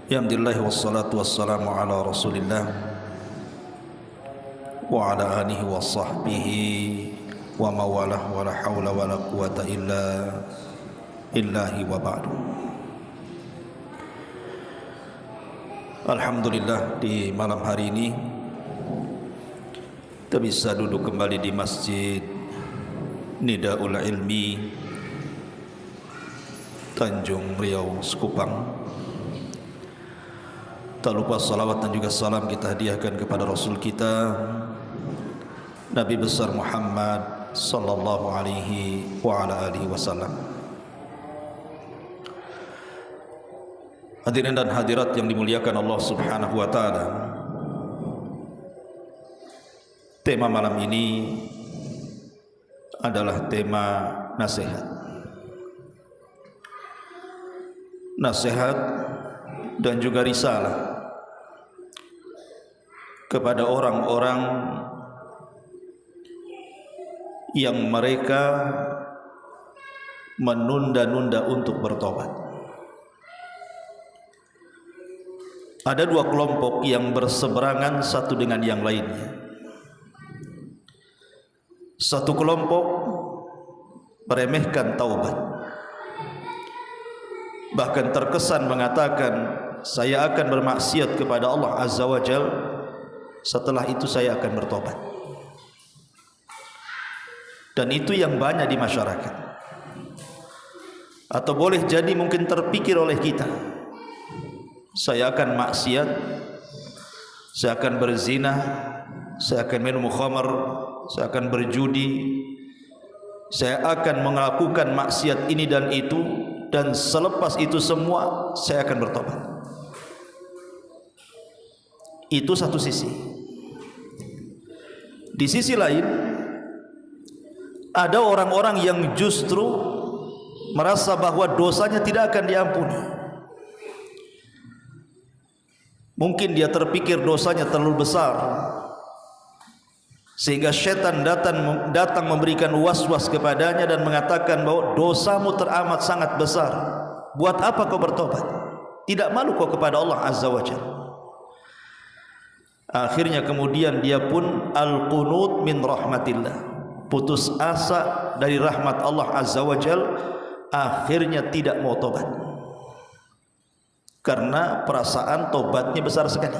Alhamdulillah wassalatu wassalamu ala Rasulillah wa ala alihi wa sahbihi wa mawalah wa la hawla wa la quwata illa billahi wa ba'du. Alhamdulillah, di malam hari ini kita bisa duduk kembali di Masjid Nidaul Ilmi Tanjung Riau Sekupang. Tak lupa salawat dan juga salam kita hadiahkan kepada Rasul kita Nabi besar Muhammad sallallahu alaihi wa ala alihi wasallam. Hadirin dan hadirat yang dimuliakan Allah Subhanahu wa taala, tema malam ini adalah tema nasihat. Nasihat dan juga risalah kepada orang-orang yang mereka menunda-nunda untuk bertobat. Ada dua kelompok yang berseberangan satu dengan yang lainnya. Satu kelompok meremehkan taubat, bahkan terkesan mengatakan, saya akan bermaksiat kepada Allah Azza wa Jal, setelah itu saya akan bertobat. Dan itu yang banyak di masyarakat. Atau boleh jadi mungkin terpikir oleh kita, saya akan maksiat, saya akan berzina, saya akan minum khamar, saya akan berjudi, saya akan melakukan maksiat ini dan itu, dan selepas itu semua saya akan bertobat. Itu satu sisi. Di sisi lain, ada orang-orang yang justru merasa bahwa dosanya tidak akan diampuni. Mungkin dia terpikir dosanya terlalu besar, sehingga syaitan datang memberikan was-was kepadanya dan mengatakan bahwa dosamu teramat sangat besar. Buat apa kau bertobat? Tidak malu kau kepada Allah Azza wa Jalla? Akhirnya kemudian dia pun al-qunut min rahmatillah, putus asa dari rahmat Allah Azza wa Jalla. Akhirnya tidak mau tobat karena perasaan tobatnya besar sekali,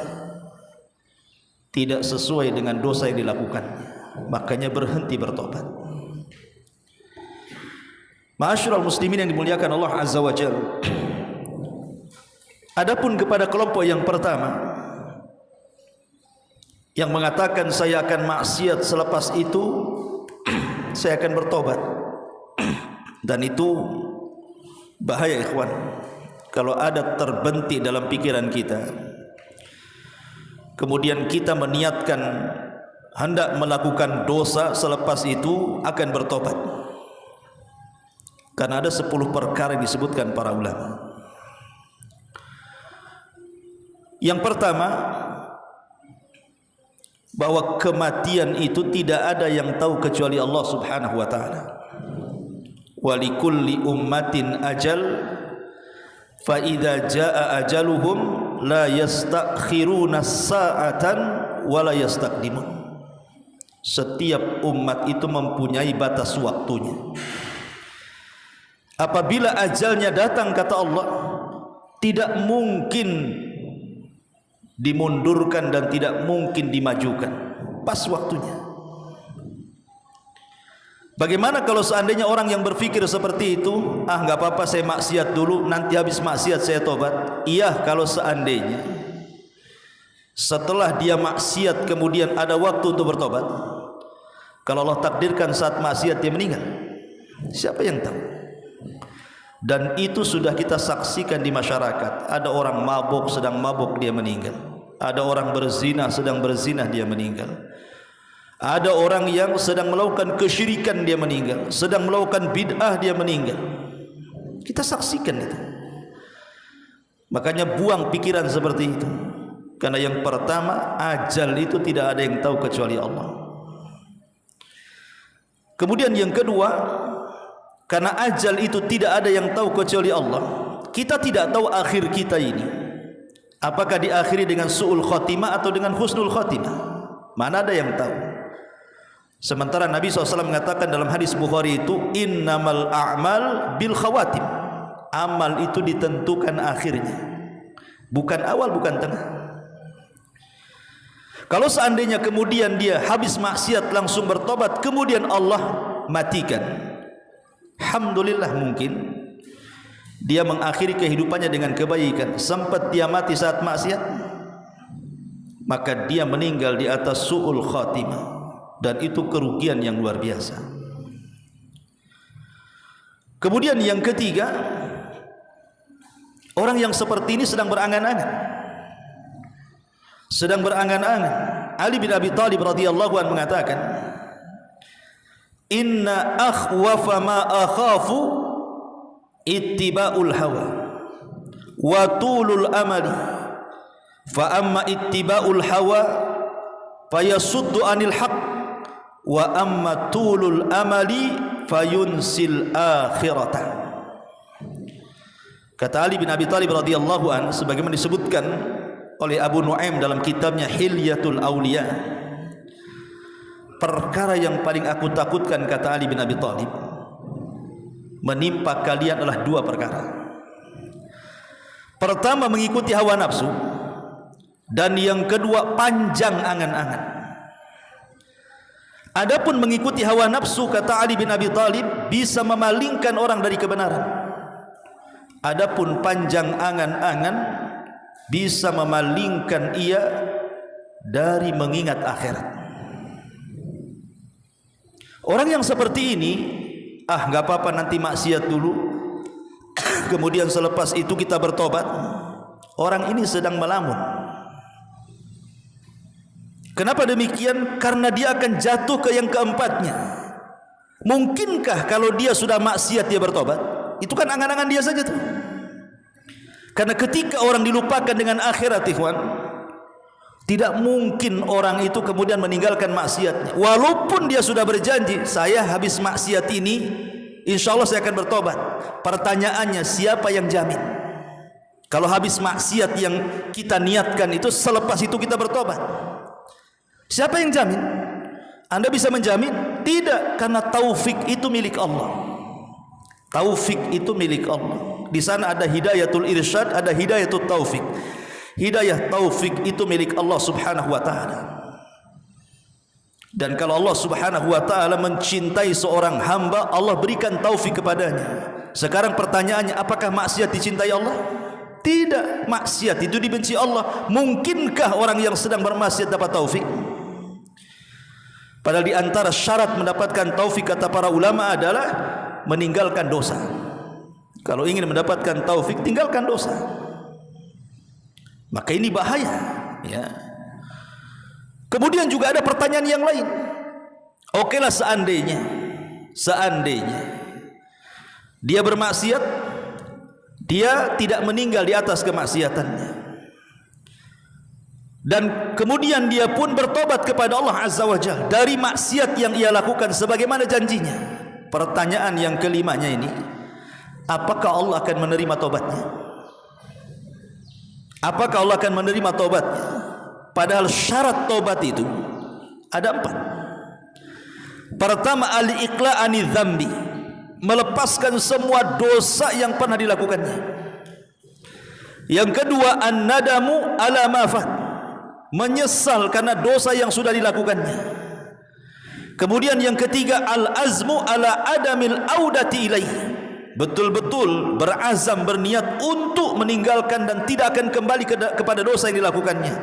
tidak sesuai dengan dosa yang dilakukannya, makanya berhenti bertobat. Ma'asyiral muslimin yang dimuliakan Allah Azza wa Jalla, adapun kepada kelompok yang pertama yang mengatakan saya akan maksiat, selepas itu saya akan bertobat, dan itu bahaya ikhwan kalau ada terbentik dalam pikiran kita, kemudian kita meniatkan hendak melakukan dosa, selepas itu akan bertobat. Karena ada 10 perkara yang disebutkan para ulama. Yang pertama, bahwa kematian itu tidak ada yang tahu kecuali Allah Subhanahu wa taala. Wa likulli ummatin ajal, fa idza jaa ajaluhum la yastakhiruna sa'atan wa la yastaqdimun. Setiap umat itu mempunyai batas waktunya. Apabila ajalnya datang, kata Allah, tidak mungkin dimundurkan dan tidak mungkin dimajukan, pas waktunya. Bagaimana kalau seandainya orang yang berpikir seperti itu, enggak apa-apa saya maksiat dulu, nanti habis maksiat saya tobat. Iya, kalau seandainya setelah dia maksiat kemudian ada waktu untuk bertobat, kalau Allah takdirkan saat maksiat dia meninggal, siapa yang tahu? Dan itu sudah kita saksikan di masyarakat. Ada orang mabuk, sedang mabuk dia meninggal. Ada orang berzina, sedang berzina dia meninggal. Ada orang yang sedang melakukan kesyirikan dia meninggal, sedang melakukan bid'ah dia meninggal. Kita saksikan itu. Makanya buang pikiran seperti itu. Karena yang pertama, ajal itu tidak ada yang tahu kecuali Allah. Kemudian yang kedua, karena ajal itu tidak ada yang tahu kecuali Allah, kita tidak tahu akhir kita ini. Apakah diakhiri dengan su'ul khotimah atau dengan husnul khotimah? Mana ada yang tahu? Sementara Nabi SAW mengatakan dalam hadis Bukhari itu, innamal a'mal bil khawatim. Amal itu ditentukan akhirnya, bukan awal, bukan tengah. Kalau seandainya kemudian dia habis maksiat langsung bertobat, kemudian Allah matikan, alhamdulillah, mungkin dia mengakhiri kehidupannya dengan kebaikan. Sempat dia mati saat maksiat, maka dia meninggal di atas su'ul khatimah, dan itu kerugian yang luar biasa. Kemudian yang ketiga, orang yang seperti ini sedang berangan-angan. Ali bin Abi Thalib radhiyallahu anhu mengatakan, inna akhwafa ma akhafu ittiba'ul hawa wa tulul amali, fa amma ittiba'ul hawa fayasuddu anil haq, wa amma tulul amali fayunsil akhirata. Kata Ali bin Abi Thalib radhiyallahu anhu, sebagaimana disebutkan oleh Abu Nuaim dalam kitabnya Hilyatul Auliya, perkara yang paling aku takutkan, kata Ali bin Abi Thalib, menimpa kalian adalah dua perkara. Pertama, mengikuti hawa nafsu, dan yang kedua, panjang angan-angan. Adapun mengikuti hawa nafsu, kata Ali bin Abi Thalib, bisa memalingkan orang dari kebenaran. Adapun panjang angan-angan bisa memalingkan ia dari mengingat akhirat. Orang yang seperti ini, nggak apa-apa, nanti maksiat dulu, kemudian selepas itu kita bertobat. Orang ini sedang melamun. Kenapa demikian? Karena dia akan jatuh ke yang keempatnya. Mungkinkah kalau dia sudah maksiat dia bertobat? Itu kan angan-angan dia saja tuh. Karena ketika orang dilupakan dengan akhirat, ikhwan, tidak mungkin orang itu kemudian meninggalkan maksiatnya. Walaupun dia sudah berjanji, saya habis maksiat ini, insya Allah saya akan bertobat. Pertanyaannya, siapa yang jamin? Kalau habis maksiat yang kita niatkan itu, selepas itu kita bertobat, siapa yang jamin? Anda bisa menjamin? Tidak, karena taufik itu milik Allah. Taufik itu milik Allah. Di sana ada hidayatul irsyad, ada hidayatul taufik. Hidayah taufik itu milik Allah Subhanahu wa taala. Dan kalau Allah Subhanahu wa taala mencintai seorang hamba, Allah berikan taufik kepadanya. Sekarang pertanyaannya, apakah maksiat dicintai Allah? Tidak, maksiat itu dibenci Allah. Mungkinkah orang yang sedang bermaksiat dapat taufik? Padahal di antara syarat mendapatkan taufik, kata para ulama, adalah meninggalkan dosa. Kalau ingin mendapatkan taufik, tinggalkan dosa. Maka ini bahaya, ya. Kemudian juga ada pertanyaan yang lain. Okelah, seandainya dia bermaksiat, dia tidak meninggal di atas kemaksiatannya, dan kemudian dia pun bertobat kepada Allah Azza wa Jalla dari maksiat yang ia lakukan sebagaimana janjinya. Pertanyaan yang kelimanya ini, apakah Allah akan menerima taubatnya? Apakah Allah akan menerima taubatnya? Padahal syarat taubat itu ada 4. Pertama, al-iqla'ani dzambi, melepaskan semua dosa yang pernah dilakukannya. Yang kedua, an-nadamu ala ma fat, menyesal karena dosa yang sudah dilakukannya. Kemudian yang ketiga, al-azmu ala adamil audati ilaih, betul-betul berazam, berniat untuk meninggalkan dan tidak akan kembali kepada dosa yang dilakukannya.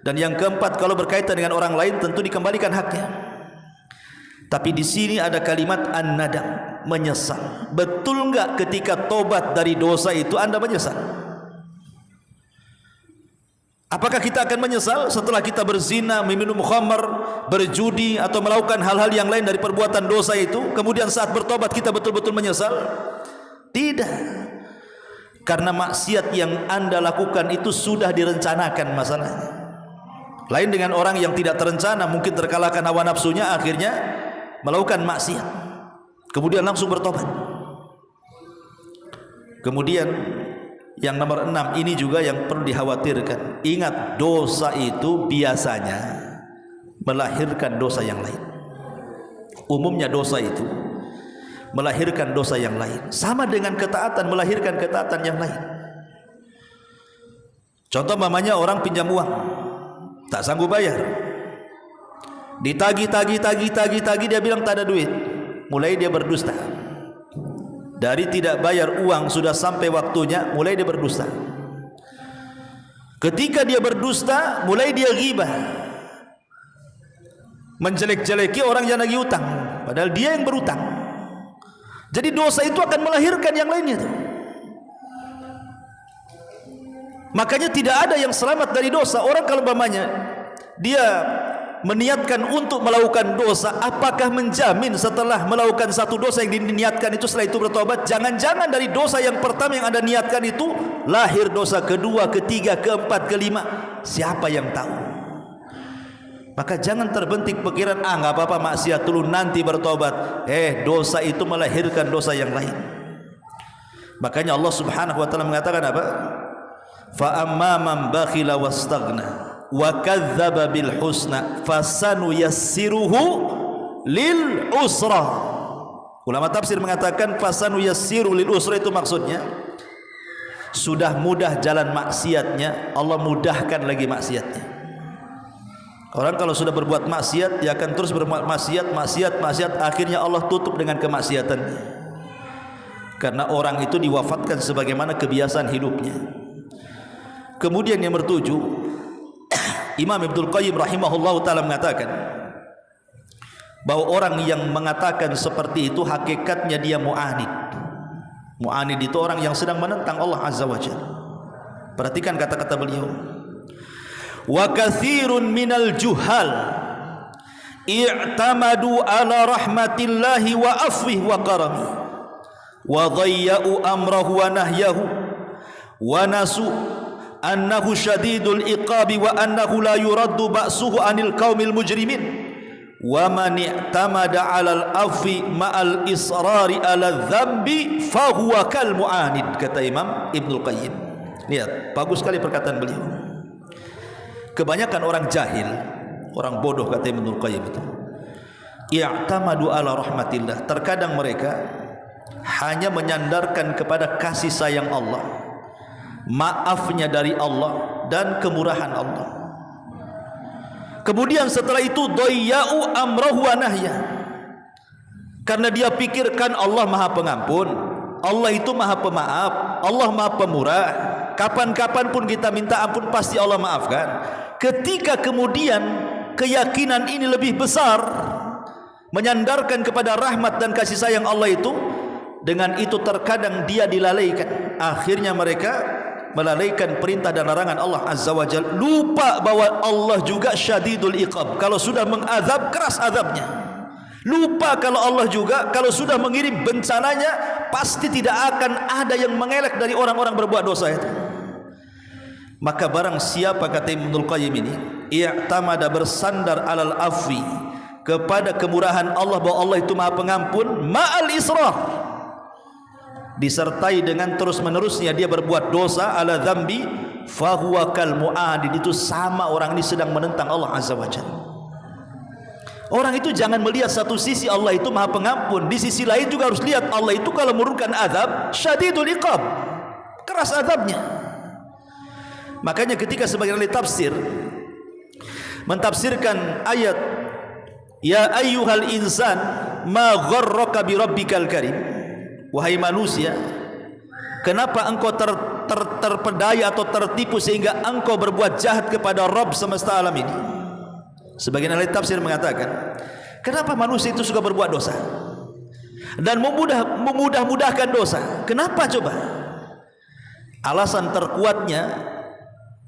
Dan yang keempat, kalau berkaitan dengan orang lain, tentu dikembalikan haknya. Tapi di sini ada kalimat an-nadam, menyesal. Betul enggak ketika tobat dari dosa itu Anda menyesal? Apakah kita akan menyesal setelah kita berzina, meminum khamar, berjudi, atau melakukan hal-hal yang lain dari perbuatan dosa itu, kemudian saat bertobat kita betul-betul menyesal? Tidak. Karena maksiat yang Anda lakukan itu sudah direncanakan masalahnya. Lain dengan orang yang tidak terencana, mungkin terkalahkan hawa nafsunya, akhirnya melakukan maksiat, kemudian langsung bertobat. Kemudian Yang nomor 6 ini juga yang perlu dikhawatirkan. Ingat, dosa itu biasanya melahirkan dosa yang lain. Umumnya dosa itu melahirkan dosa yang lain. Sama dengan ketaatan melahirkan ketaatan yang lain. Contoh mamanya orang pinjam uang, tak sanggup bayar. Ditagih, dia bilang tak ada duit. Mulai dia berdusta. Dari tidak bayar uang sudah sampai waktunya, mulai dia berdusta. Ketika dia berdusta, mulai dia ghibah, menjelek-jeleki orang yang lagi utang, padahal dia yang berutang. Jadi dosa itu akan melahirkan yang lainnya. Makanya tidak ada yang selamat dari dosa. Orang kalau umpamanya dia meniatkan untuk melakukan dosa, apakah menjamin setelah melakukan satu dosa yang diniatkan itu setelah itu bertobat? Jangan-jangan dari dosa yang pertama yang Anda niatkan itu lahir dosa kedua, ketiga, keempat, kelima. Siapa yang tahu? Maka jangan terbentik pikiran, nggak apa-apa maksiat dulu nanti bertobat. Dosa itu melahirkan dosa yang lain. Makanya Allah Subhanahu wa taala mengatakan apa? Fa amma man bakhila wastaghna wa kadzdzaba bil husna fasanuyassiruhu lil usra. Ulama tafsir mengatakan fasanuyassiru lil usra itu maksudnya sudah mudah jalan maksiatnya, Allah mudahkan lagi maksiatnya. Orang kalau sudah berbuat maksiat, dia akan terus berbuat maksiat, akhirnya Allah tutup dengan kemaksiatannya. Karena orang itu diwafatkan sebagaimana kebiasaan hidupnya. Kemudian yang bertujuh, Imam Ibnul Qayyim rahimahullah ta'ala mengatakan bahwa orang yang mengatakan seperti itu hakikatnya dia mu'anid. Mu'anid itu orang yang sedang menentang Allah Azza wa Jalla. Perhatikan kata-kata beliau. Wa katsirun minal juhal i'tamadu ala rahmatillahi wa afwihi wa karami wa dhayya'u amrahu wa nahyahu wa nasu annahu syadidul iqabi wa annahu la yuraddu ba'suhu anil qaumil mujrimin wa man i'tamada 'alal afwi ma'al israri 'ala dzambi fa huwa kal mu'anid, kata Imam Ibnul Qayyim. Lihat, bagus sekali perkataan beliau. Kebanyakan orang jahil, orang bodoh, kata Ibnul Qayyim itu, i'tamadu 'ala rahmatillah, terkadang mereka hanya menyandarkan kepada kasih sayang Allah, maafnya dari Allah dan kemurahan Allah. Kemudian setelah itu dhayya'u amrahu wa nahya, karena dia pikirkan Allah Maha Pengampun, Allah itu Maha Pemaaf, Allah Maha Pemurah, kapan-kapan pun kita minta ampun pasti Allah maafkan. Ketika kemudian keyakinan ini lebih besar, menyandarkan kepada rahmat dan kasih sayang Allah itu, dengan itu terkadang dia dilalaikan. Akhirnya mereka melalaikan perintah dan larangan Allah Azza wa Jalla, lupa bahwa Allah juga syadidul iqab, kalau sudah mengazab keras azabnya. Lupa kalau Allah juga kalau sudah mengirim bencananya pasti tidak akan ada yang mengelak dari orang-orang berbuat dosa itu. Maka barang siapa, kata Ibnul Qayyim ini, i'tamada, bersandar alal afwi, kepada kemurahan Allah, bahwa Allah itu Maha Pengampun, ma'al israf, disertai dengan terus-menerusnya dia berbuat dosa, ala dzambi fahuwa kal mu'adid, itu sama orang ini sedang menentang Allah Azza wa Jalla. Orang itu jangan melihat satu sisi Allah itu Maha Pengampun, di sisi lain juga harus lihat Allah itu kalau menurunkan azab syadidul iqab, keras azabnya. Makanya ketika sebagian ahli tafsir mentafsirkan ayat ya ayyuhal insan ma gharraka bi rabbikal karim, wahai manusia, kenapa engkau terpedaya atau tertipu sehingga engkau berbuat jahat kepada Rabb semesta alam ini? Sebagian ahli tafsir mengatakan, kenapa manusia itu suka berbuat dosa dan memudah-mudahkan dosa? Kenapa coba? Alasan terkuatnya,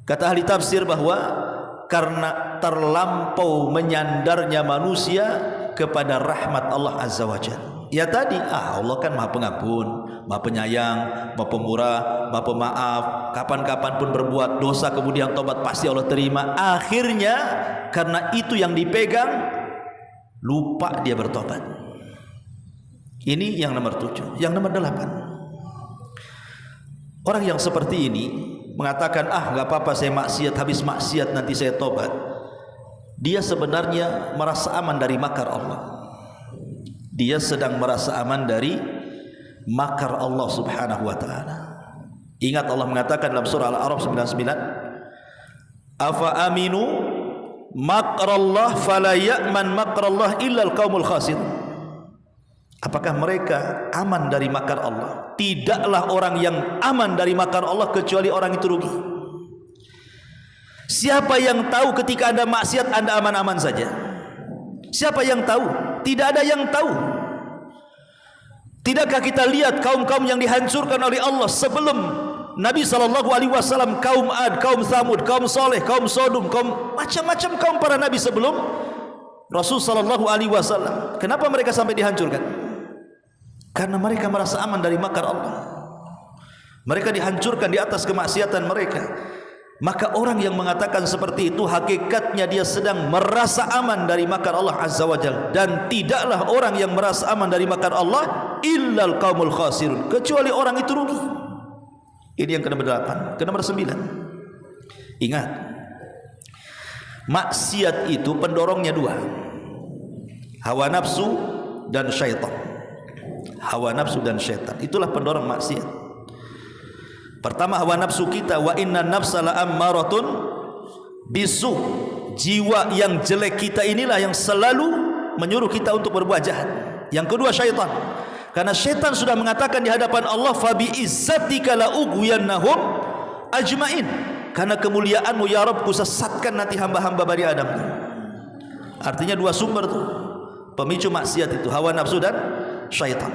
kata ahli tafsir, bahwa karena terlampau menyandarnya manusia kepada rahmat Allah Azza wa Jalla. Ya tadi, Allah kan Maha Pengampun, Maha Penyayang, Maha Pemurah, Maha Pemaaf, kapan-kapan pun berbuat dosa kemudian tobat pasti Allah terima. Akhirnya karena itu yang dipegang, lupa dia bertobat. Ini yang nomor 7. Yang nomor 8, Orang yang seperti ini mengatakan, nggak apa-apa saya maksiat, habis maksiat nanti saya tobat. Dia sebenarnya merasa aman dari makar Allah. Dia sedang merasa aman dari makar Allah subhanahu wa ta'ala. Ingat Allah mengatakan dalam surah Al-A'raf 99, afa aminu makrallah fala ya'man makrallah illal qaumul khasir. Apakah mereka aman dari makar Allah? Tidaklah orang yang aman dari makar Allah kecuali orang itu rugi. Siapa yang tahu ketika Anda maksiat Anda aman-aman saja? Siapa yang tahu? Tidak ada yang tahu. Tidakkah kita lihat kaum-kaum yang dihancurkan oleh Allah sebelum Nabi SAW, kaum Ad, kaum Thamud, kaum Saleh, kaum Sodom, kaum macam-macam kaum para nabi sebelum Rasul SAW. Kenapa mereka sampai dihancurkan? Karena mereka merasa aman dari makar Allah. Mereka dihancurkan di atas kemaksiatan mereka. Maka orang yang mengatakan seperti itu hakikatnya dia sedang merasa aman dari makar Allah Azza wa Jalla. Dan tidaklah orang yang merasa aman dari makar Allah illal qaumul khasirun, kecuali orang itu rugi. Ini yang ke-8. Ke-9, ingat, maksiat itu pendorongnya 2, hawa nafsu dan syaitan. Hawa nafsu dan syaitan, itulah pendorong maksiat. Pertama, hawa nafsu kita, wa inna nafsa la ammaratun bisu. Jiwa yang jelek kita inilah yang selalu menyuruh kita untuk berbuat jahat. Yang kedua, syaitan. Karena syaitan sudah mengatakan di hadapan Allah, fabi izzatika la ughwiyannahum ajmain. Karena kemuliaanmu ya Rabb, ku sesatkan nanti hamba-hamba Bani Adam. Artinya 2 sumber tuh pemicu maksiat itu, hawa nafsu dan syaitan.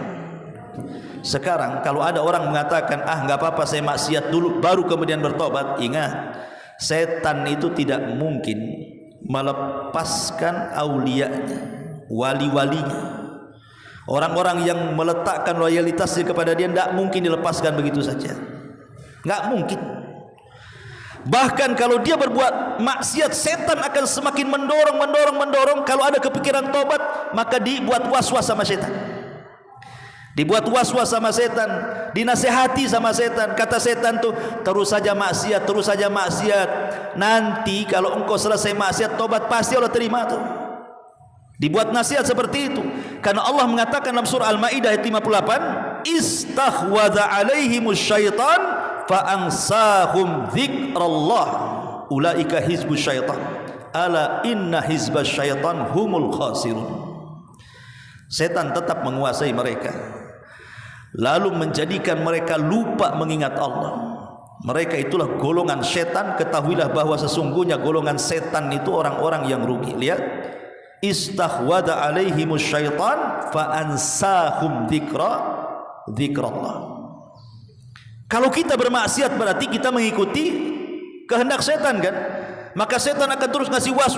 Sekarang kalau ada orang mengatakan, nggak apa-apa saya maksiat dulu baru kemudian bertobat, ingat, setan itu tidak mungkin melepaskan aulianya, wali-walinya. Orang-orang yang meletakkan loyalitasnya kepada dia tidak mungkin dilepaskan begitu saja, nggak mungkin. Bahkan kalau dia berbuat maksiat, setan akan semakin mendorong. Kalau ada kepikiran tobat, maka dibuat was-was sama setan. Dibuat was-was sama setan, dinasehati sama setan. Kata setan tuh, terus saja maksiat. Nanti kalau engkau selesai maksiat, tobat pasti Allah terima tuh. Dibuat nasihat seperti itu. Karena Allah mengatakan dalam surah Al-Maidah ayat 58, istahwadha alaihimus syaitan fa'ansahum dzikrallah ulaika hizbus syaitan ala inna hizbas syaitan humul khasirun. Setan tetap menguasai mereka, lalu menjadikan mereka lupa mengingat Allah. Mereka itulah golongan setan. Ketahuilah bahwa sesungguhnya golongan setan itu orang-orang yang rugi. Lihat, istahwada alaihimus syaitan fa ansahum dzikrallah. Kalau kita bermaksiat berarti kita mengikuti kehendak setan kan? Maka setan akan terus ngasih was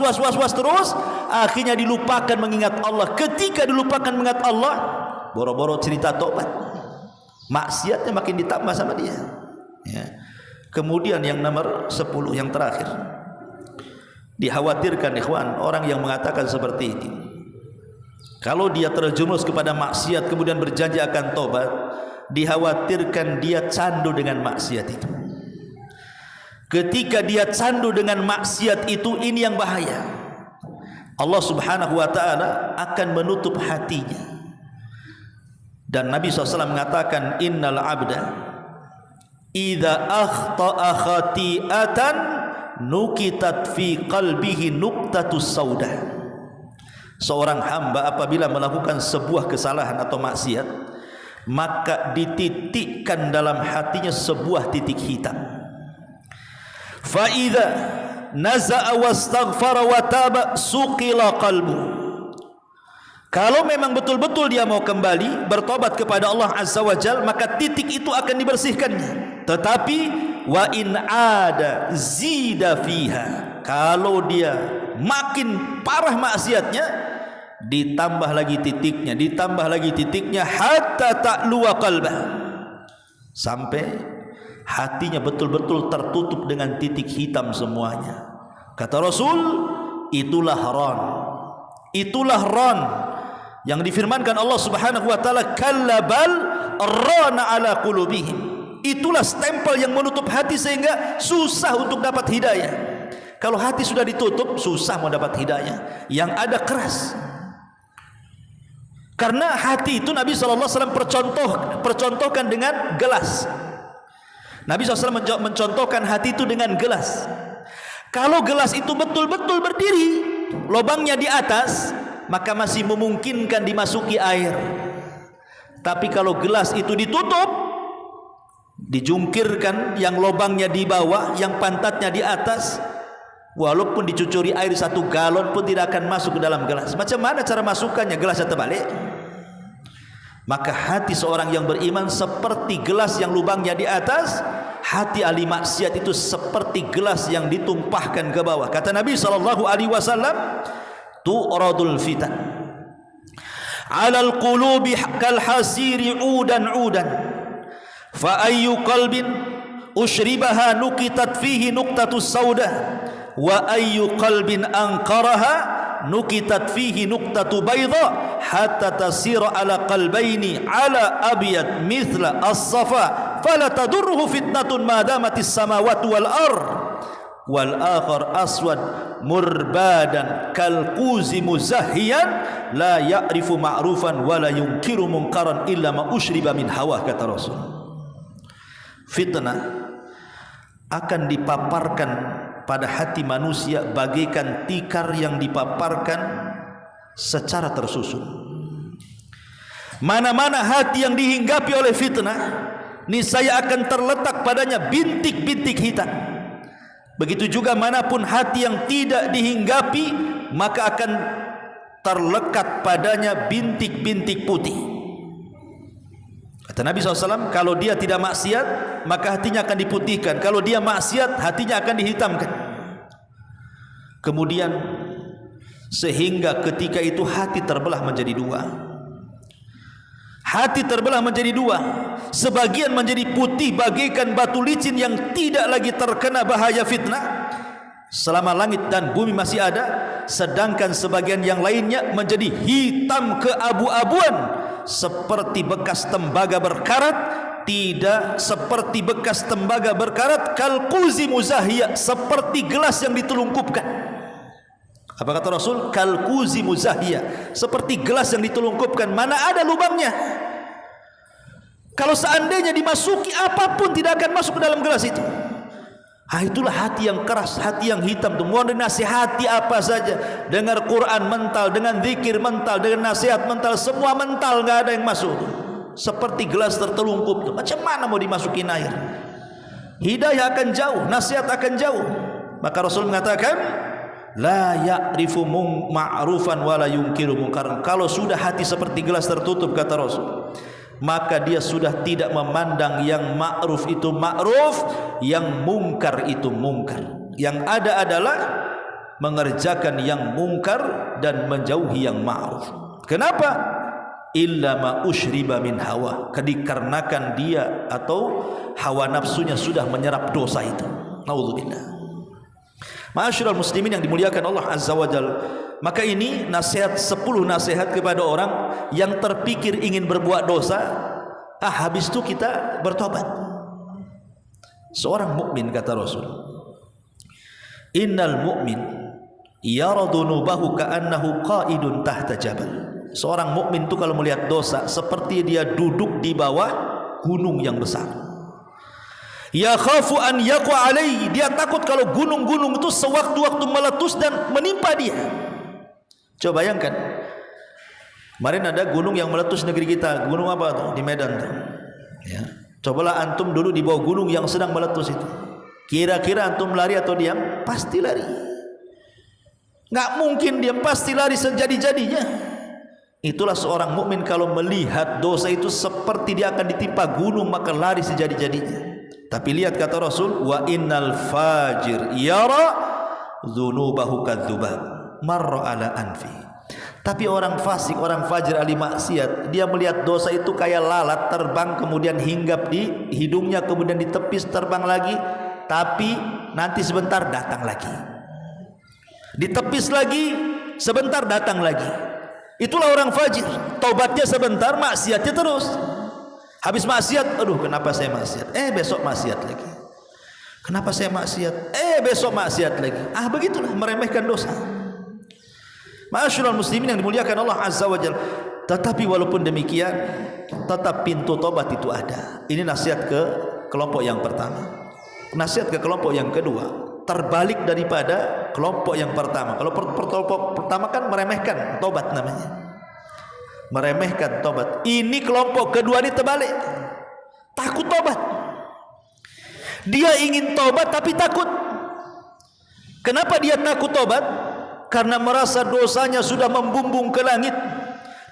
terus, akhirnya dilupakan mengingat Allah. Ketika dilupakan mengingat Allah, boro-boro cerita tobat, maksiatnya makin ditambah sama dia ya. Kemudian yang nomor 10, yang terakhir, dikhawatirkan ikhwan, orang yang mengatakan seperti ini, kalau dia terjerumus kepada maksiat kemudian berjanji akan tobat, dikhawatirkan dia candu dengan maksiat itu. Ketika dia candu dengan maksiat itu, ini yang bahaya. Allah subhanahu wa ta'ala akan menutup hatinya. Dan Nabi SAW mengatakan, innal abda idza akhta'a khati'atan nukitat fi qalbihi nuqtatus sauda. Seorang hamba apabila melakukan sebuah kesalahan atau maksiat, maka dititikkan dalam hatinya sebuah titik hitam. Fa idza naza'a wastaghfara wa taba suqila qalbu. Kalau memang betul-betul dia mau kembali bertobat kepada Allah Azza wa Jalla, maka titik itu akan dibersihkannya. Tetapi wa in ada zida fiha, kalau dia makin parah maksiatnya, ditambah lagi titiknya hatta ta'luwa qalbah, sampai hatinya betul-betul tertutup dengan titik hitam semuanya. Kata Rasul, itulah ran yang difirmankan Allah Subhanahu wa taala, kallabal rana ala qulubihim. Itulah stempel yang menutup hati sehingga susah untuk dapat hidayah. Kalau hati sudah ditutup, susah mau dapat hidayah. Yang ada keras. Karena hati itu Nabi SAW percontohkan dengan gelas. Nabi SAW mencontohkan hati itu dengan gelas. Kalau gelas itu betul-betul berdiri, lubangnya di atas, maka masih memungkinkan dimasuki air. Tapi kalau gelas itu ditutup, dijungkirkan, yang lubangnya di bawah, yang pantatnya di atas, walaupun dicucuri air 1 galon pun tidak akan masuk ke dalam gelas. Macam mana cara masukkannya? Gelasnya terbalik. Maka hati seorang yang beriman seperti gelas yang lubangnya di atas. Hati ahli maksiat itu seperti gelas yang ditumpahkan ke bawah. Kata Nabi SAW, tu'radul fitan 'alal qulubi kal hasiri 'udan 'udan, fa ayyu qalbin ushribaha nukitat fihi nuqtatus sauda, wa ayyu qalbin anqaraha nukitat fihi nuqtatu bayda, hatta tasira ala qalbaini ala abyad mithla as-safa, fala tadurruhu fitnatun ma damatis samawati wal ard, wal akhar aswad murbadan kal quzi muzahhiyan la ya'rifu ma'rufan wa la yunkiru munkaran illa ma ushriba min hawa. Kata Rasul, fitnah akan dipaparkan pada hati manusia bagaikan tikar yang dipaparkan secara tersusun. Mana-mana hati yang dihinggapi oleh fitnah, niscaya akan terletak padanya bintik-bintik hitam. Begitu juga manapun hati yang tidak dihinggapi, maka akan terlekat padanya bintik-bintik putih. Kata Nabi SAW, kalau dia tidak maksiat, maka hatinya akan diputihkan. Kalau dia maksiat, hatinya akan dihitamkan. Kemudian sehingga ketika itu hati terbelah menjadi 2. Hati terbelah menjadi 2. Sebagian menjadi putih bagaikan batu licin yang tidak lagi terkena bahaya fitnah selama langit dan bumi masih ada. Sedangkan sebagian yang lainnya menjadi hitam keabu-abuan seperti bekas tembaga berkarat. Tidak seperti bekas tembaga berkarat, kal quzi muzahhiya, seperti gelas yang ditelungkupkan. Apa kata Rasul? Kal quzi muzahhiya, seperti gelas yang ditelungkupkan, mana ada lubangnya. Kalau seandainya dimasuki, apapun tidak akan masuk ke dalam gelas itu. Itulah hati yang keras, hati yang hitam. Mau dinasihati apa saja, dengar Quran mental, dengan zikir mental, dengan nasihat mental, semua mental, nggak ada yang masuk. Seperti gelas tertelungkup. Macam mana mau dimasukin air? Hidayah akan jauh, nasihat akan jauh. Maka Rasul mengatakan, la ya'rifu ma'rufan wa la yunkiru munkaran. Kalau sudah hati seperti gelas tertutup, kata Rasul, maka dia sudah tidak memandang yang ma'ruf itu ma'ruf, yang mungkar itu mungkar. Yang ada adalah mengerjakan yang mungkar dan menjauhi yang ma'ruf. Kenapa? Illa ma ushriba min hawa, dikarenakan dia atau hawa nafsunya sudah menyerap dosa itu. Naudzubillah. Ma'asyiral muslimin yang dimuliakan Allah Azza wa Jalla. Maka ini nasihat 10 nasihat kepada orang yang terpikir ingin berbuat dosa. Habis itu kita bertobat. Seorang mukmin, kata Rasul, innal mu'min yara dhunubahu ka'annahu qa'idun tahta jabal. Seorang mukmin itu kalau melihat dosa seperti dia duduk di bawah gunung yang besar. Ya khafu an yaqa alaihi, dia takut kalau gunung-gunung itu sewaktu-waktu meletus dan menimpa dia. Coba bayangkan, kemarin ada gunung yang meletus negeri kita. Gunung apa tuh? Di Medan tuh. Ya. Cobalah antum dulu di bawah gunung yang sedang meletus itu. Kira-kira antum lari atau diam? Pasti lari. Nggak mungkin diam, pasti lari sejadi-jadinya. Itulah seorang mukmin kalau melihat dosa itu seperti dia akan ditimpa gunung, maka lari sejadi-jadinya. Tapi lihat kata Rasul, wa innal fajir yara dzunubahu kadzubab marra ala anfi. Tapi orang fasik, orang fajir, ahli maksiat, dia melihat dosa itu kayak lalat terbang kemudian hinggap di hidungnya, kemudian ditepis terbang lagi, tapi nanti sebentar datang lagi. Ditepis lagi, sebentar datang lagi. Itulah orang fajir, taubatnya sebentar, maksiatnya terus. Habis maksiat, aduh kenapa saya maksiat? Besok maksiat lagi. Kenapa saya maksiat? Besok maksiat lagi. Begitulah meremehkan dosa. Ma'asyiral muslimin yang dimuliakan Allah Azza wa Jalla. Tetapi walaupun demikian, tetap pintu tobat itu ada. Ini nasihat ke kelompok yang pertama. Nasihat ke kelompok yang kedua, terbalik daripada kelompok yang pertama. Kalau kelompok pertama kan meremehkan tobat namanya, meremehkan tobat. Ini kelompok kedua ini terbalik, takut tobat. Dia ingin tobat tapi takut. Kenapa dia takut tobat? Karena merasa dosanya sudah membumbung ke langit,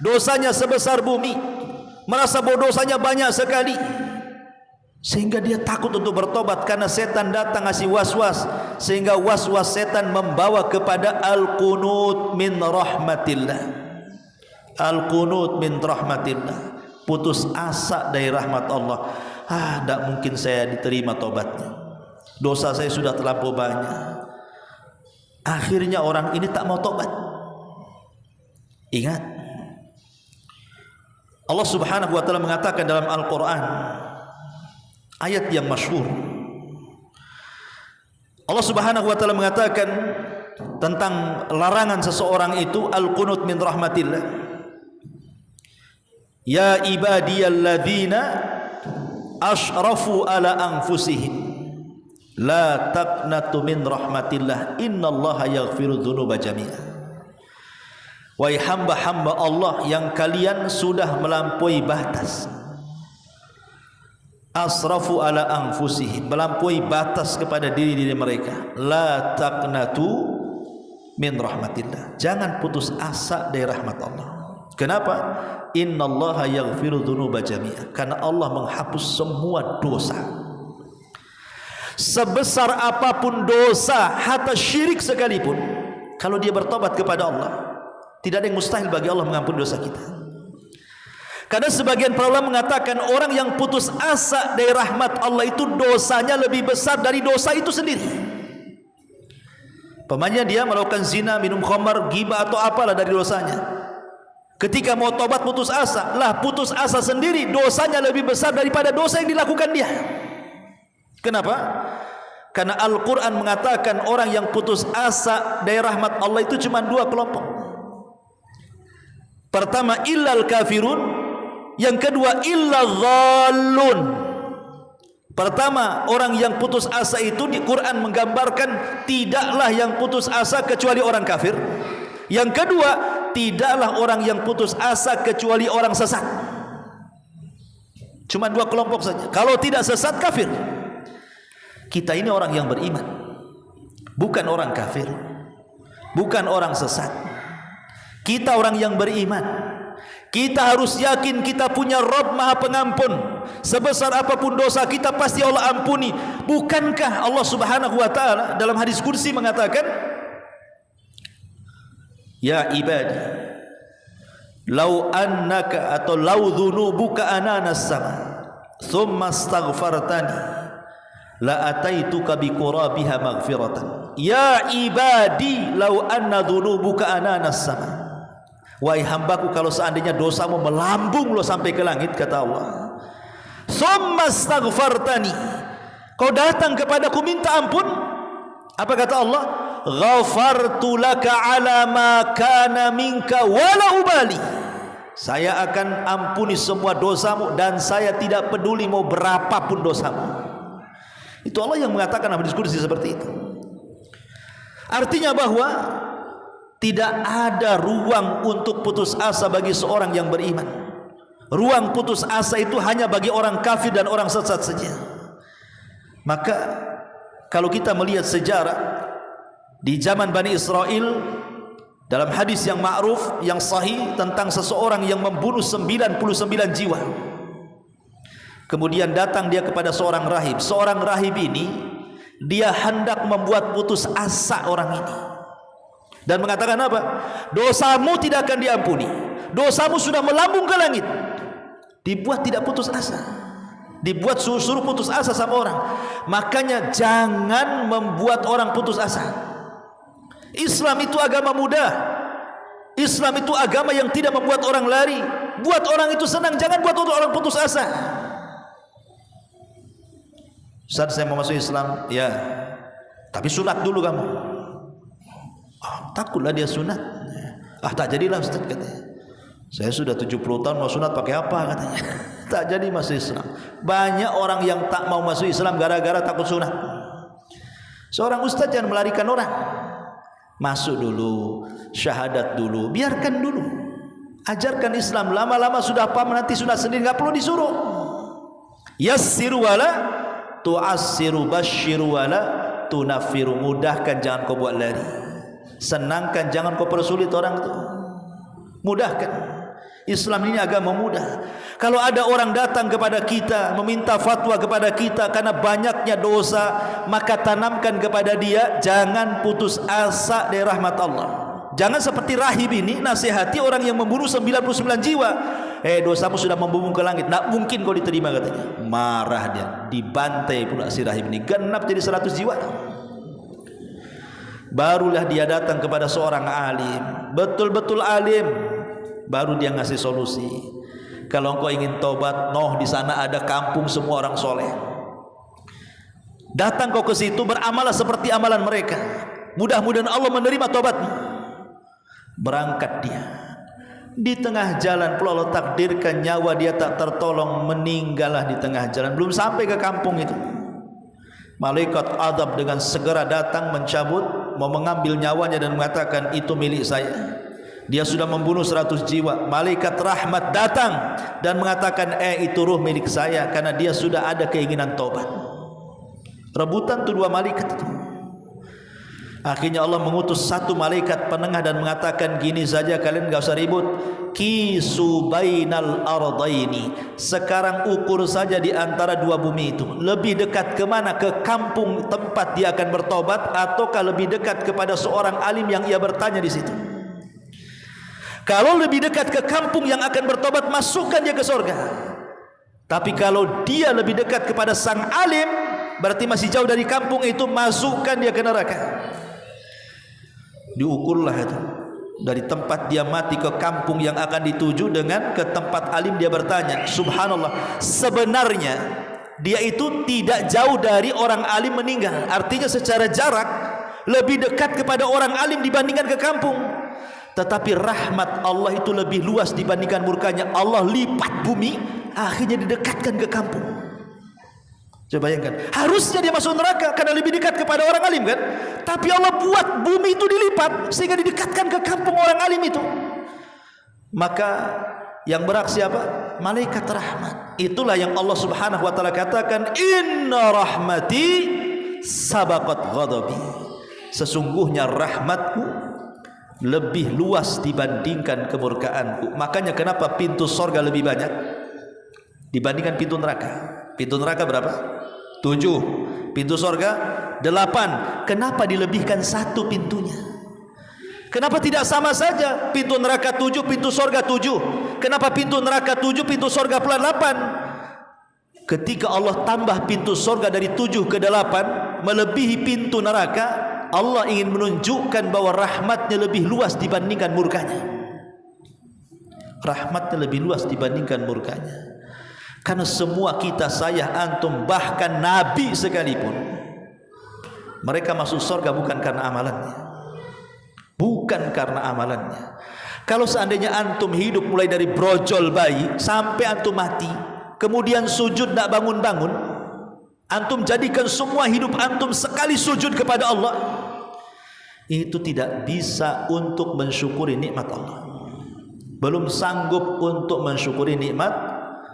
dosanya sebesar bumi, merasa bahwa dosanya banyak sekali, sehingga dia takut untuk bertobat. Karena setan datang ngasih was-was, sehingga was-was setan membawa kepada al-qunut min rahmatillah. Al-qunut min rahmatillah, putus asa dari rahmat Allah. Tidak mungkin saya diterima tobatnya, dosa saya sudah terlampau banyak. Akhirnya orang ini tak mau tobat. Ingat, Allah Subhanahu wa taala mengatakan dalam Al-Qur'an, ayat yang masyhur. Allah Subhanahu wa taala mengatakan tentang larangan seseorang itu al-qunut min rahmatillah. Ya ibadiyalladzina asyrafu ala anfusihim la taqnatu min rahmatillah innallaha yaghfiru dzunuba jami'a. Wahai hamba-hamba Allah yang kalian sudah melampaui batas, asrafu ala anfusihim, melampaui batas kepada diri-diri mereka, la taqnatu min rahmatillah, jangan putus asa dari rahmat Allah. Kenapa? Innallaha yaghfiru dzunuba jami'a, karena Allah menghapus semua dosa. Sebesar apapun dosa, hatta syirik sekalipun, kalau dia bertobat kepada Allah, tidak ada yang mustahil bagi Allah mengampuni dosa kita. Karena sebagian para ulama mengatakan orang yang putus asa dari rahmat Allah itu dosanya lebih besar dari dosa itu sendiri. Pemanya dia melakukan zina, minum khamar, ghibah atau apalah dari dosanya. Ketika mau tobat putus asa, putus asa sendiri dosanya lebih besar daripada dosa yang dilakukan dia. Kenapa? Karena Al-Quran mengatakan orang yang putus asa dari rahmat Allah itu cuma dua kelompok. Pertama, illal kafirun. Yang kedua, illal dhallun. Pertama, orang yang putus asa itu di Quran menggambarkan tidaklah yang putus asa kecuali orang kafir. Yang kedua, tidaklah orang yang putus asa kecuali orang sesat. Cuma dua kelompok saja. Kalau tidak sesat, kafir. Kita ini orang yang beriman, bukan orang kafir, bukan orang sesat. Kita orang yang beriman. Kita harus yakin kita punya Rabb Maha Pengampun. Sebesar apapun dosa kita pasti Allah ampuni. Bukankah Allah Subhanahu wa taala dalam hadis kursi mengatakan, ya ibadi, lau annaka atau lau dhunubuka ananas sama, thumma astaghfartani la ataituka biqurabiha maghfiratan. Ya ibadi lau anna dhunubuka ananas sama. Wahai hambaku, kalau seandainya dosamu melambung lo sampai ke langit, kata Allah, thumma astaghfartani, kau datang kepadaku minta ampun, apa kata Allah? Ghafartu laka ala ma kana minka wala ubali, saya akan ampuni semua dosamu dan saya tidak peduli mau berapapun dosamu. Itu Allah yang mengatakan dalam hadis qudsi seperti itu. Artinya bahwa tidak ada ruang untuk putus asa bagi seorang yang beriman. Ruang putus asa itu hanya bagi orang kafir dan orang sesat saja. Maka kalau kita melihat sejarah di zaman Bani Israel, dalam hadis yang ma'ruf, yang sahih tentang seseorang yang membunuh 99 jiwa, kemudian datang dia kepada seorang rahib. Seorang rahib ini dia hendak membuat putus asa orang ini dan mengatakan apa? Dosamu tidak akan diampuni, dosamu sudah melambung ke langit. Dibuat tidak putus asa, dibuat suruh putus asa sama orang. Makanya jangan membuat orang putus asa. Islam itu agama mudah. Islam itu agama yang tidak membuat orang lari, buat orang itu senang, jangan buat orang putus asa. Ustaz, saya mau masuk Islam, ya, tapi sunat dulu kamu. Takutlah dia sunat. Tak jadilah Ustaz, katanya. Saya sudah 70 tahun mau sunat pakai apa, katanya. Tak jadi masuk Islam. Banyak orang yang tak mau masuk Islam gara-gara takut sunat. Seorang ustaz jangan melarikan orang. Masuk dulu, syahadat dulu, biarkan dulu. Ajarkan Islam, lama-lama sudah paham nanti sunat sendiri, enggak perlu disuruh. Yassiru wala tu'assiru, basyiru wala tunaffiru. Mudahkan, jangan kau buat lari. Senangkan, jangan kau persulit orang itu. Mudahkan. Islam ini agama mudah. Kalau ada orang datang kepada kita meminta fatwa kepada kita karena banyaknya dosa, maka tanamkan kepada dia, jangan putus asa dari rahmat Allah. Jangan seperti rahib ini nasihati orang yang membunuh 99 jiwa. Dosamu sudah membumbung ke langit, tak mungkin kau diterima, katanya. Marah dia, dibantai pula si rahib ini, genap jadi 100 jiwa. Barulah dia datang kepada seorang alim, betul-betul alim, baru dia ngasih solusi. Kalau engkau ingin tobat, di sana ada kampung semua orang soleh. Datang kau ke situ, beramalah seperti amalan mereka. Mudah-mudahan Allah menerima tobatmu. Berangkat dia. Di tengah jalan pula Allah takdirkan nyawa dia tak tertolong, meninggallah di tengah jalan. Belum sampai ke kampung itu, malaikat azab dengan segera datang mencabut, mau mengambil nyawanya dan mengatakan itu milik saya. Dia sudah membunuh 100 jiwa. Malaikat rahmat datang dan mengatakan, itu ruh milik saya, karena dia sudah ada keinginan taubat. Rebutan tuh dua malaikat itu. Akhirnya Allah mengutus satu malaikat penengah dan mengatakan, gini saja, kalian enggak usah ribut. Kisu bainal ardaini. Sekarang ukur saja di antara dua bumi itu, lebih dekat kemana? Ke kampung tempat dia akan bertobat, ataukah lebih dekat kepada seorang alim yang ia bertanya di situ? Kalau lebih dekat ke kampung yang akan bertobat, masukkan dia ke surga. Tapi kalau dia lebih dekat kepada sang alim, berarti masih jauh dari kampung itu, masukkan dia ke neraka. Diukurlah itu, dari tempat dia mati ke kampung yang akan dituju, dengan ke tempat alim dia bertanya. Subhanallah, sebenarnya dia itu tidak jauh dari orang alim meninggal. Artinya secara jarak lebih dekat kepada orang alim dibandingkan ke kampung. Tetapi rahmat Allah itu lebih luas dibandingkan murkanya. Allah lipat bumi, akhirnya didekatkan ke kampung. Coba bayangkan, harusnya dia masuk neraka karena lebih dekat kepada orang alim, kan? Tapi Allah buat bumi itu dilipat sehingga didekatkan ke kampung orang alim itu. Maka yang beraksi apa? Malaikat rahmat. Itulah yang Allah Subhanahu wa taala katakan, inna rahmati sabaqat ghadabi. Sesungguhnya rahmatku lebih luas dibandingkan kemurkaanku. Makanya kenapa pintu sorga lebih banyak dibandingkan pintu neraka? Pintu neraka berapa? 7. Pintu sorga 8. Kenapa dilebihkan satu pintunya? Kenapa tidak sama saja? Pintu neraka 7, pintu sorga 7. Kenapa pintu neraka 7, pintu sorga pula 8? Ketika Allah tambah pintu sorga dari 7 ke 8, melebihi pintu neraka, Allah ingin menunjukkan bahwa rahmatnya lebih luas dibandingkan murkanya. Rahmatnya lebih luas dibandingkan murkanya. Karena semua kita, saya, antum, bahkan Nabi sekalipun, mereka masuk surga bukan karena amalannya. Bukan karena amalannya. Kalau seandainya antum hidup mulai dari brojol bayi sampai antum mati, kemudian sujud tak bangun-bangun, antum jadikan semua hidup antum sekali sujud kepada Allah, itu tidak bisa untuk mensyukuri nikmat Allah. Belum sanggup untuk mensyukuri nikmat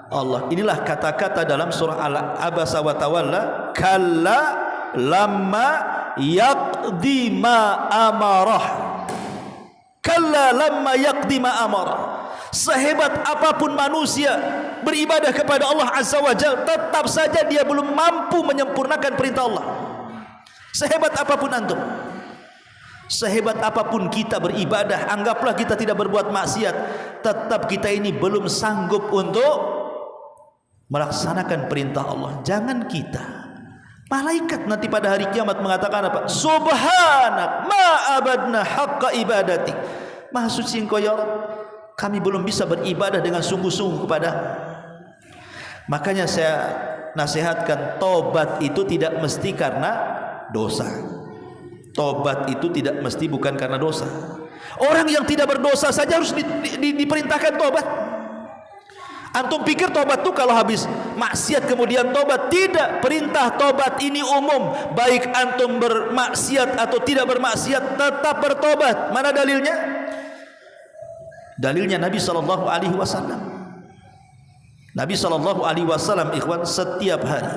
Allah. Inilah kata-kata dalam surah Al-Abasa wa Tawalla, kalla lamma yaqdi ma amarah. Kalla lamma yaqdi ma amarah. Sehebat apapun manusia beribadah kepada Allah Azza wa Jalla, tetap saja dia belum mampu menyempurnakan perintah Allah. Sehebat apapun antum, sehebat apapun kita beribadah, anggaplah kita tidak berbuat maksiat, tetap kita ini belum sanggup untuk melaksanakan perintah Allah. Jangan kita, malaikat nanti pada hari kiamat mengatakan apa? Subhanak ma abadna haqqa ibadatik. Maha suci engkau ya Allah, Kami belum bisa beribadah dengan sungguh-sungguh kepada. Makanya saya nasihatkan, tobat itu tidak mesti karena dosa. Tobat itu tidak mesti bukan karena dosa. Orang yang tidak berdosa saja harus diperintahkan tobat. Antum pikir tobat itu kalau habis maksiat kemudian tobat? Tidak. Perintah tobat ini umum. Baik antum bermaksiat atau tidak bermaksiat, tetap bertobat. Mana dalilnya? Dalilnya Nabi SAW. Nabi SAW, ikhwan, setiap hari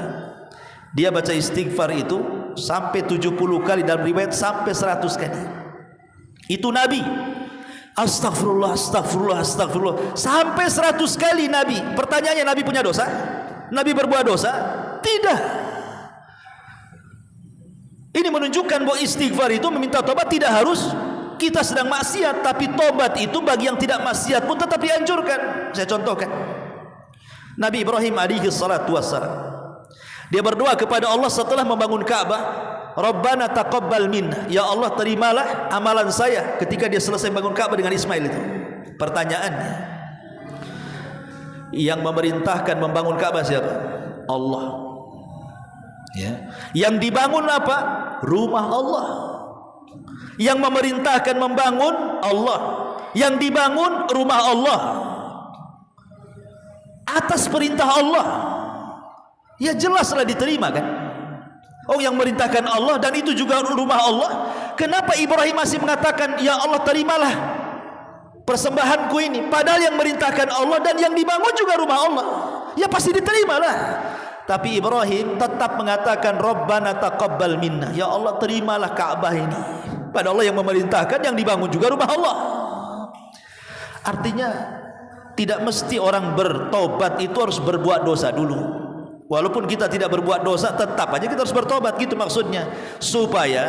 dia baca istighfar itu sampai 70 kali, dalam riwayat sampai 100 kali. Itu Nabi. Astagfirullah, astagfirullah, astagfirullah, sampai 100 kali Nabi. Pertanyaannya, Nabi punya dosa? Nabi berbuat dosa? Tidak. Ini menunjukkan bahwa istighfar itu meminta tobat tidak harus kita sedang maksiat, tapi tobat itu bagi yang tidak maksiat pun tetap dianjurkan. Saya contohkan. Nabi Ibrahim alaihi salatu wassalam, dia berdoa kepada Allah setelah membangun Ka'bah, Rabbana taqabbal minna, ya Allah terimalah amalan saya ketika dia selesai bangun Ka'bah dengan Ismail itu. Pertanyaannya, yang memerintahkan membangun Ka'bah siapa? Allah. Ya. Yang dibangun apa? Rumah Allah. Yang memerintahkan membangun Allah. Yang dibangun rumah Allah atas perintah Allah. Ya jelaslah diterima kan. Oh, yang merintahkan Allah dan itu juga rumah Allah. Kenapa Ibrahim masih mengatakan, ya Allah terimalah persembahanku ini, padahal yang merintahkan Allah dan yang dibangun juga rumah Allah? Ya pasti diterimalah. Tapi Ibrahim tetap mengatakan, Rabbana taqabbal minna, ya Allah terimalah Ka'bah ini. Padahal Allah yang memerintahkan, yang dibangun juga rumah Allah. Artinya tidak mesti orang bertobat itu harus berbuat dosa dulu. Walaupun kita tidak berbuat dosa, tetap aja kita harus bertobat, gitu maksudnya, supaya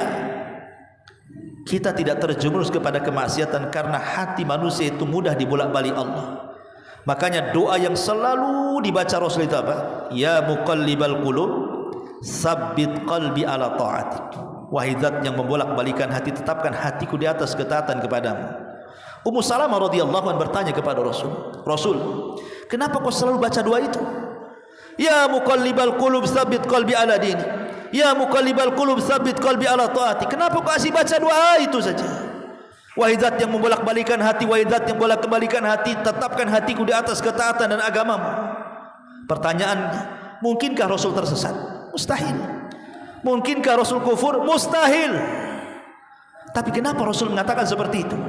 kita tidak terjerumus kepada kemaksiatan, karena hati manusia itu mudah dibolak-balik Allah. Makanya doa yang selalu dibaca Rasul itu apa? Ya muqallibal qulub, tsabbit qalbi ala ta'atik. Wahai zat yang membolak-balikan hati, tetapkan hatiku di atas ketaatan kepadamu. Ummu Salamah radhiyallahu anha bertanya kepada Rasul, Rasul, kenapa kau selalu baca doa itu? Ya muqallibal qulub tsabbit qalbi ala dini. Ya muqallibal qulub tsabbit qalbi ala taati. Kenapa kau asyik baca doa itu saja? Wahai zat yang membolak-balikan hati, wahai zat yang bolak-balikan hati, tetapkan hatiku di atas ketaatan dan agamamu. Pertanyaannya, mungkinkah Rasul tersesat? Mustahil. Mungkinkah Rasul kufur? Mustahil. Tapi kenapa Rasul mengatakan seperti itu?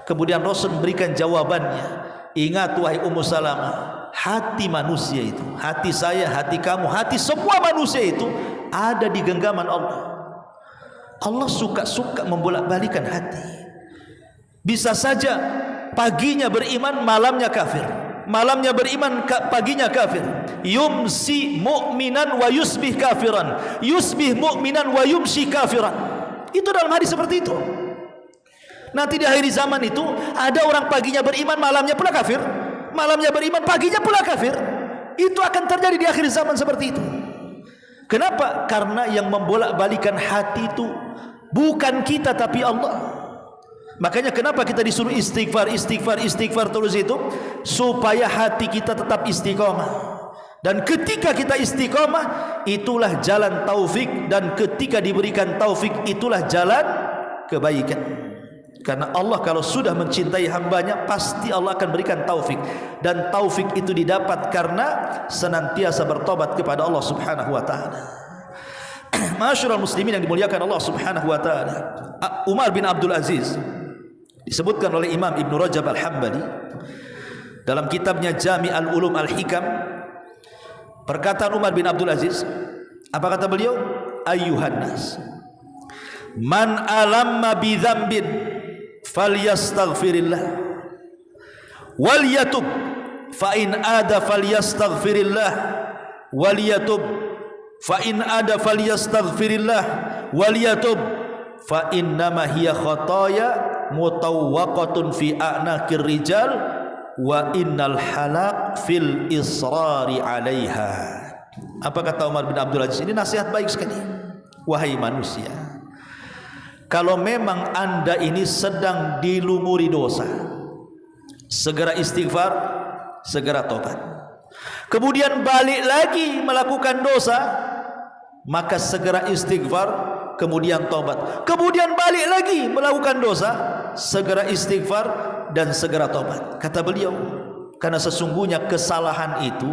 Kemudian Rasul memberikan jawabannya. Ingat wahai Ummu Salamah, hati manusia itu, hati saya, hati kamu, hati semua manusia itu ada di genggaman Allah. Allah suka-suka membolak-balikan hati. Bisa saja paginya beriman, malamnya kafir. Malamnya beriman, paginya kafir. Yumsi mu'minan wa yusbih kafiran. Yusbih mu'minan wa yumsi kafiran. Itu dalam hadis seperti itu. Nanti di akhir zaman itu ada orang paginya beriman, malamnya pula kafir. Malamnya beriman, paginya pula kafir. Itu akan terjadi di akhir zaman seperti itu. Kenapa? Karena yang membolak-balikan hati itu bukan kita tapi Allah. Makanya kenapa kita disuruh istighfar, istighfar, istighfar terus itu, supaya hati kita tetap istiqomah. Dan ketika kita istiqomah, itulah jalan taufik, dan ketika diberikan taufik, itulah jalan kebaikan. Karena Allah kalau sudah mencintai hambanya, pasti Allah akan berikan taufik. Dan taufik itu didapat karena senantiasa bertobat kepada Allah subhanahu wa ta'ala. Ma'asyiral muslimin yang dimuliakan Allah subhanahu wa ta'ala, Umar bin Abdul Aziz disebutkan oleh Imam Ibn Rajab Al-Hambali dalam kitabnya Jami' Al-Ulum Al-Hikam. Perkataan Umar bin Abdul Aziz, apa kata beliau? Ayyuhan nas, man alamma bi dzambin falyastaghfirillah wal yatub, fa in ada falyastaghfirillah wal yatub, fa in ada falyastaghfirillah wal yatub, fa innama hiya khataya mutawwaqatun fi a'naqir rijal wa innal halaq fil israri 'alaiha. Apa kata Umar bin Abdul Aziz? Ini nasihat baik sekali. Wahai manusia, kalau memang anda ini sedang dilumuri dosa, segera istighfar, segera tobat. Kemudian balik lagi melakukan dosa, maka segera istighfar, kemudian tobat. Kemudian balik lagi melakukan dosa, segera istighfar dan segera tobat. Kata beliau, karena sesungguhnya kesalahan itu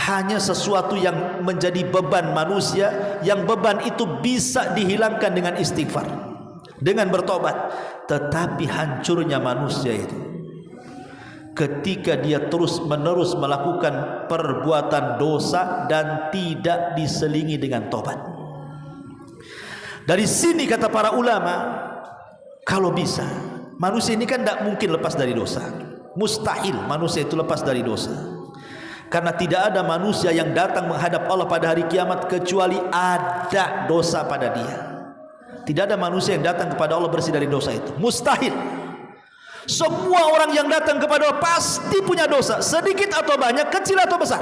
hanya sesuatu yang menjadi beban manusia, yang beban itu bisa dihilangkan dengan istighfar, dengan bertobat. Tetapi hancurnya manusia itu ketika dia terus menerus melakukan perbuatan dosa dan tidak diselingi dengan tobat. Dari sini kata para ulama, kalau bisa, manusia ini kan tidak mungkin lepas dari dosa. Mustahil manusia itu lepas dari dosa. Karena tidak ada manusia yang datang menghadap Allah pada hari kiamat kecuali ada dosa pada dia. Tidak ada manusia yang datang kepada Allah bersih dari dosa itu. Mustahil. Semua orang yang datang kepada Allah pasti punya dosa, sedikit atau banyak, kecil atau besar.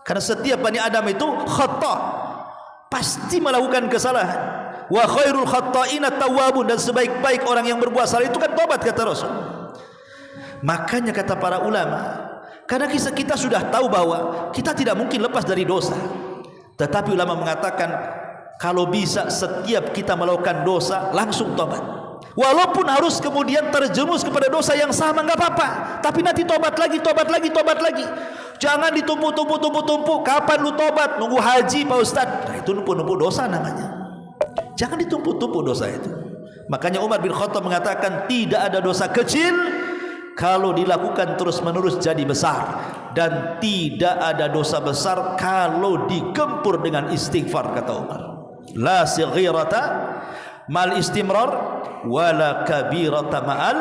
Karena setiap Bani Adam itu khata, pasti melakukan kesalahan. Wa khairul khata'ina tawwabun, dan sebaik-baik orang yang berbuat salah itu kan tobat, kata Rasul. Makanya kata para ulama, karena kita sudah tahu bahwa kita tidak mungkin lepas dari dosa, tetapi ulama mengatakan kalau bisa setiap kita melakukan dosa langsung tobat. Walaupun harus kemudian terjerumus kepada dosa yang sama, nggak apa-apa. Tapi nanti tobat lagi, tobat lagi, tobat lagi. Jangan ditumpuk. Kapan lu tobat? Nunggu haji Pak Ustadz. Nah, itu numpuk-numpuk dosa namanya. Jangan ditumpuk-tumpuk dosa itu. Makanya Umar bin Khattab mengatakan tidak ada dosa kecil kalau dilakukan terus-menerus jadi besar, dan tidak ada dosa besar kalau digempur dengan istighfar, kata Umar. La sighirata mal istimrar wala kabirata ma'al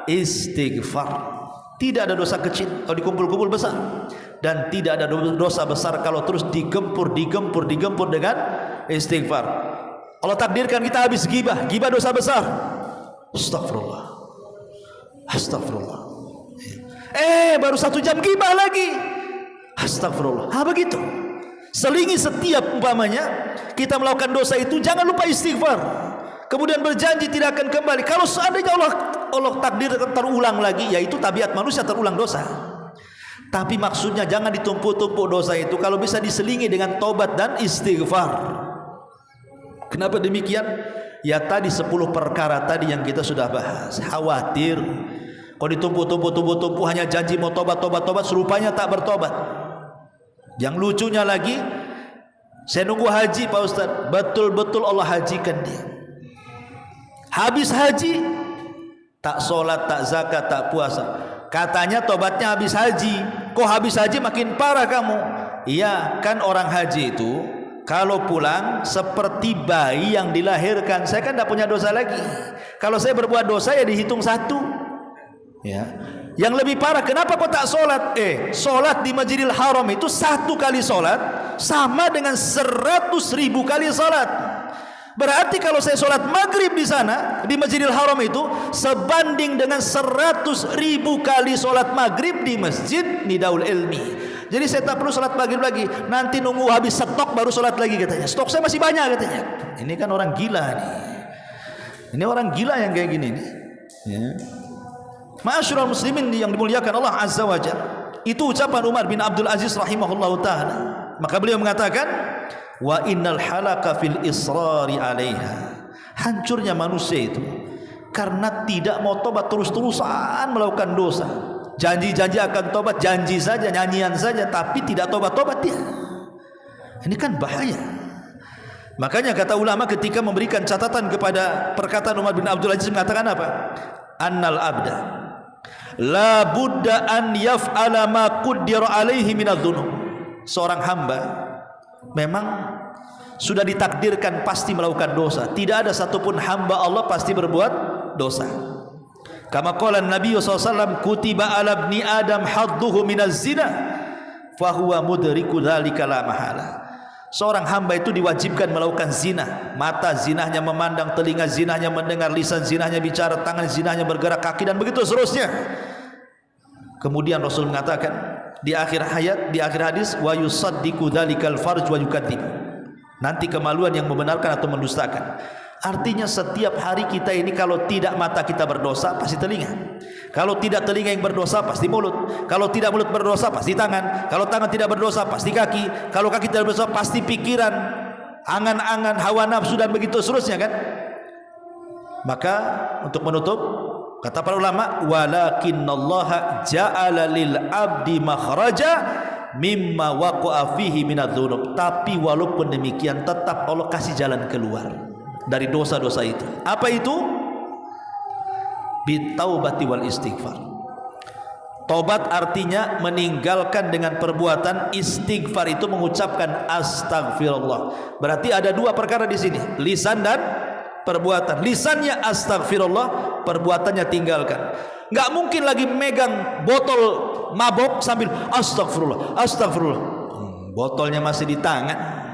istighfar. Tidak ada dosa kecil kalau dikumpul-kumpul besar, dan tidak ada dosa besar kalau terus digempur dengan istighfar. Allah takdirkan kita habis gibah dosa besar. Astagfirullah. Baru 1 jam gibah lagi. Astagfirullah. Begitu. Selingi setiap umpamanya kita melakukan dosa itu, jangan lupa istighfar. Kemudian berjanji tidak akan kembali. Kalau seandainya Allah takdir terulang lagi, yaitu tabiat manusia terulang dosa. Tapi maksudnya jangan ditumpuk-tumpuk dosa itu, kalau bisa diselingi dengan tobat dan istighfar. Kenapa demikian? Ya tadi 10 perkara tadi yang kita sudah bahas. Khawatir kalau ditumpuk hanya janji mau tobat, serupanya tak bertobat. Yang lucunya lagi, saya nunggu haji Pak Ustadz, betul-betul Allah hajikan dia. Habis haji tak sholat, tak zakat, tak puasa. Katanya tobatnya habis haji. Kok habis haji makin parah kamu? Iya, kan orang haji itu kalau pulang seperti bayi yang dilahirkan. Saya kan tidak punya dosa lagi. Kalau saya berbuat dosa ya dihitung 1. Ya. Yang lebih parah, kenapa kok tak sholat? Sholat di Masjidil Haram itu 1 kali sholat sama dengan 100.000 kali sholat. Berarti kalau saya sholat maghrib di sana, di Masjidil Haram itu, sebanding dengan 100.000 kali sholat maghrib di Masjid Nidaul Ilmi. Jadi saya tak perlu sholat maghrib lagi, nanti nunggu habis stok baru sholat lagi katanya. Stok saya masih banyak katanya. Ini kan orang gila nih. Ini orang gila yang kayak gini nih. Ya. Ma'asyiral muslimin yang dimuliakan Allah Azza wa Jalla. Itu ucapan Umar bin Abdul Aziz rahimahullahu ta'ala. Maka beliau mengatakan, wa innal halaka fil israri alaiha. Hancurnya manusia itu karena tidak mau tobat, terus-terusan melakukan dosa. Janji-janji akan tobat, janji saja, nyanyian saja, tapi tidak tobat-tobat dia. Ini kan bahaya. Makanya kata ulama ketika memberikan catatan kepada perkataan Umar bin Abdul Aziz mengatakan apa? Annal abda la budda an yaf'ala ma qaddara alaihi minadz-dzunub. Seorang hamba memang sudah ditakdirkan pasti melakukan dosa. Tidak ada satupun hamba Allah pasti berbuat dosa. Kama qala Nabi SAW, kutiba ala ibni Adam hadduhu minaz zina fahuwa mudriku dzalika la mahala. Seorang hamba itu diwajibkan melakukan zina. Mata zinahnya memandang, telinga zinahnya mendengar, lisan zinahnya bicara, tangan zinahnya bergerak, kaki, dan begitu seterusnya. Kemudian Rasul mengatakan di akhir ayat, di akhir hadis, wa yusaddiqu dzalikal farj wa yukadzib. Nanti kemaluan yang membenarkan atau mendustakan. Artinya setiap hari kita ini kalau tidak mata kita berdosa pasti telinga. Kalau tidak telinga yang berdosa pasti mulut. Kalau tidak mulut berdosa pasti tangan. Kalau tangan tidak berdosa pasti kaki. Kalau kaki tidak berdosa pasti pikiran, angan-angan, hawa nafsu dan begitu seterusnya kan. Maka untuk menutup, kata para ulama, walakinnallaha ja'ala lil abdi makhraja mimma waqa'a fihi minadz-dzunub. Tapi walaupun demikian tetap Allah kasih jalan keluar dari dosa-dosa itu. Apa itu? Bitaubati wal istighfar. Tobat artinya meninggalkan dengan perbuatan, istighfar itu mengucapkan astagfirullah. Berarti ada dua perkara di sini, lisan dan perbuatan. Lisannya astagfirullah, perbuatannya tinggalkan. Enggak mungkin lagi megang botol mabok sambil astagfirullah, astagfirullah. Botolnya masih di tangan.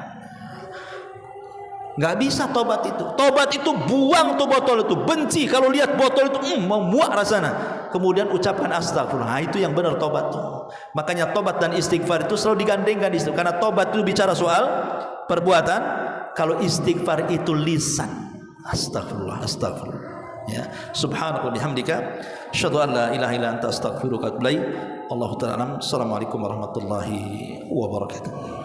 Enggak bisa tobat itu. Tobat itu buang tuh botol itu, benci kalau lihat botol itu mau muak rasanya. Kemudian ucapkan astagfirullah. Nah, itu yang benar tobat tuh. Makanya tobat dan istighfar itu selalu digandengkan di situ. Karena tobat itu bicara soal perbuatan, kalau istighfar itu lisan. Astagfirullah, astagfirullah. Ya, subhanaka wa bihamdika asyhadu an la ilaha illa anta astaghfiruka wa atubu ilaik. Allahu ta'ala. Assalamualaikum warahmatullahi wabarakatuh.